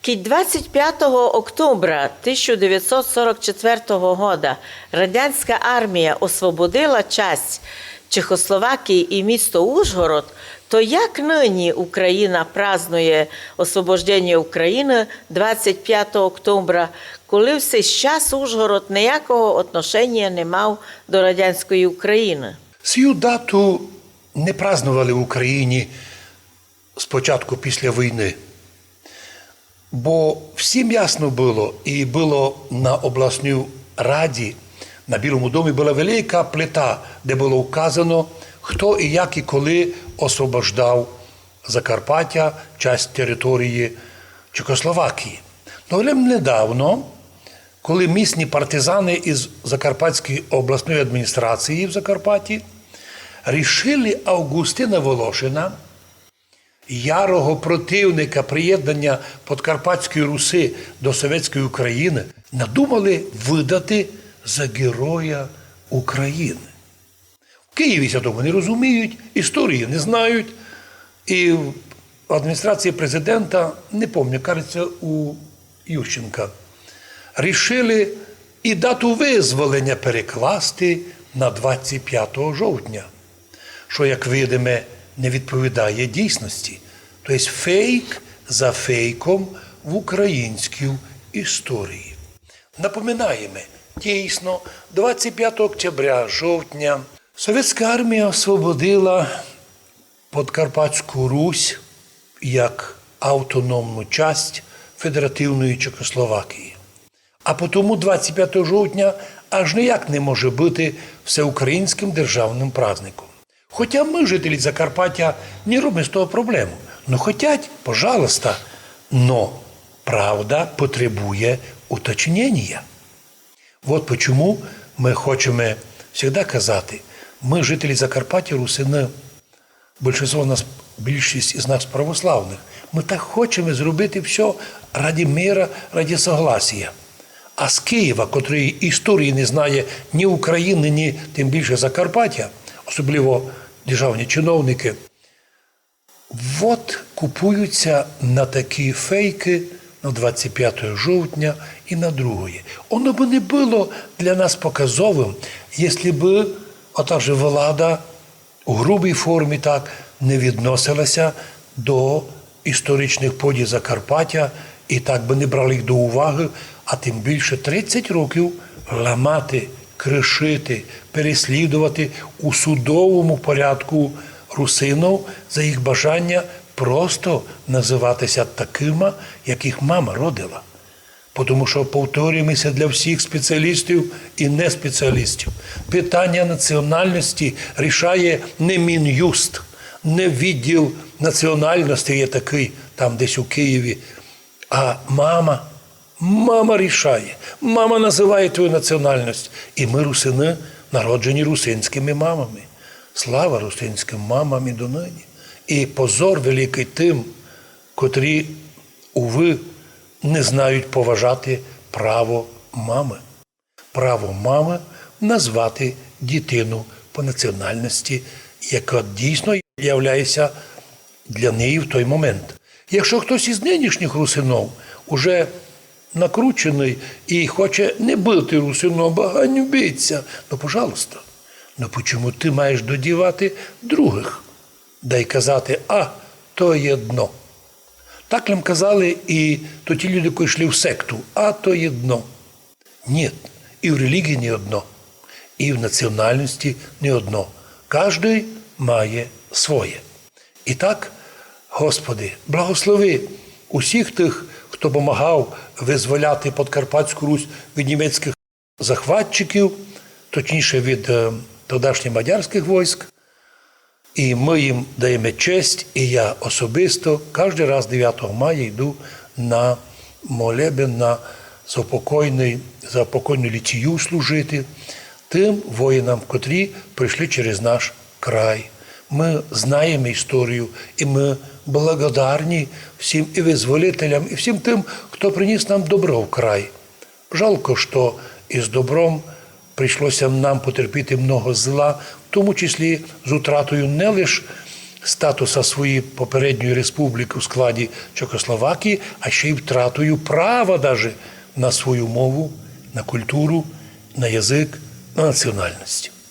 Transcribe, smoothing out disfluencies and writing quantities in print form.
Кіть 25 октября 1944 года радянська армія освободила часть Чехословакії і місто Ужгород, то як нині Україна празднує освобождення України 25 октября, коли в цей час Ужгород ніякого отношення не мав до радянської України? Цю дату не празднували в Україні спочатку після війни. Бо всім ясно було, і було на обласній раді, на Білому домі була велика плита, де було вказано, хто і як і коли освобождав Закарпаття, часть території Чехословакії. Але недавно, коли місні партизани із Закарпатської обласної адміністрації в Закарпатті рішили Августина Волошина, ярого противника приєднання Подкарпатської Руси до Совєтської України, надумали видати за Героя України. В Києві цього не розуміють, історії не знають, і в адміністрації президента, не пам'ятаю, кажеться, у Ющенка, рішили і дату визволення перекласти на 25 жовтня, що, як видимо, не відповідає дійсності. Тобто фейк за фейком в українській історії. Напоминаємо, дійсно, 25 октября, жовтня, Совєтська армія освободила Подкарпатську Русь як автономну часть Федеративної Чехословакії. А потому 25 жовтня аж ніяк не може бути всеукраїнським державним праздником. Хоча ми, жителі Закарпаття, не робимо з того проблему. Ну, хотять, пожалуйста, но правда потребує уточнення. Вот почему ми хочемо завжди казати, ми, жителі Закарпаття, русини, більшість із нас православних, ми так хочемо зробити все ради мира, ради согласия. А з Києва, котрий історії не знає ні України, ні тим більше Закарпаття, особливо державні чиновники, от купуються на такі фейки на 25 жовтня і на 2. Воно б не було для нас показовим, якщо б ота же влада у грубій формі так не відносилася до історичних подій Закарпаття і так би не брали їх до уваги, а тим більше 30 років ламати, кришити, переслідувати у судовому порядку русинів за їх бажання просто називатися такими, яких мама родила. Тому що, повторюємося для всіх спеціалістів і не спеціалістів, питання національності рішає не Мін'юст, не відділ національності є такий, там десь у Києві, а мама. Мама рішає, мама називає твою національність. І ми, русини, народжені русинськими мамами. Слава русинським мамам і донині. І позор великий тим, котрі, уви, не знають поважати право мами. Право мами назвати дитину по національності, яка дійсно являється для неї в той момент. Якщо хтось із нинішніх русинов уже накручений і хоче не бути русином, а ганьбиться, ну, пожалуйста. Ну, чому ти маєш додівати других? Дай казати, то є дно. Так нам казали і то ті люди, які йшли в секту, то є дно. Ні, і в релігії не одно, і в національності не одно. Кожний має своє. І так, Господи, благослови усіх тих, хто допомагав визволяти Подкарпатську Русь від німецьких захватчиків, точніше від тодішніх мадярських військ. І ми їм даємо честь, і я особисто кожен раз 9 мая йду на молебен, на заупокойну літію служити тим воїнам, котрі прийшли через наш край. Ми знаємо історію, і ми благодарні всім і визволителям, і всім тим, хто приніс нам добро в край. Жалко, що із добром прийшлося нам потерпіти много зла, в тому числі з утратою не лише статуса своєї попередньої республіки у складі Чехословакії, а ще й втратою права даже на свою мову, на культуру, на язик, на національність.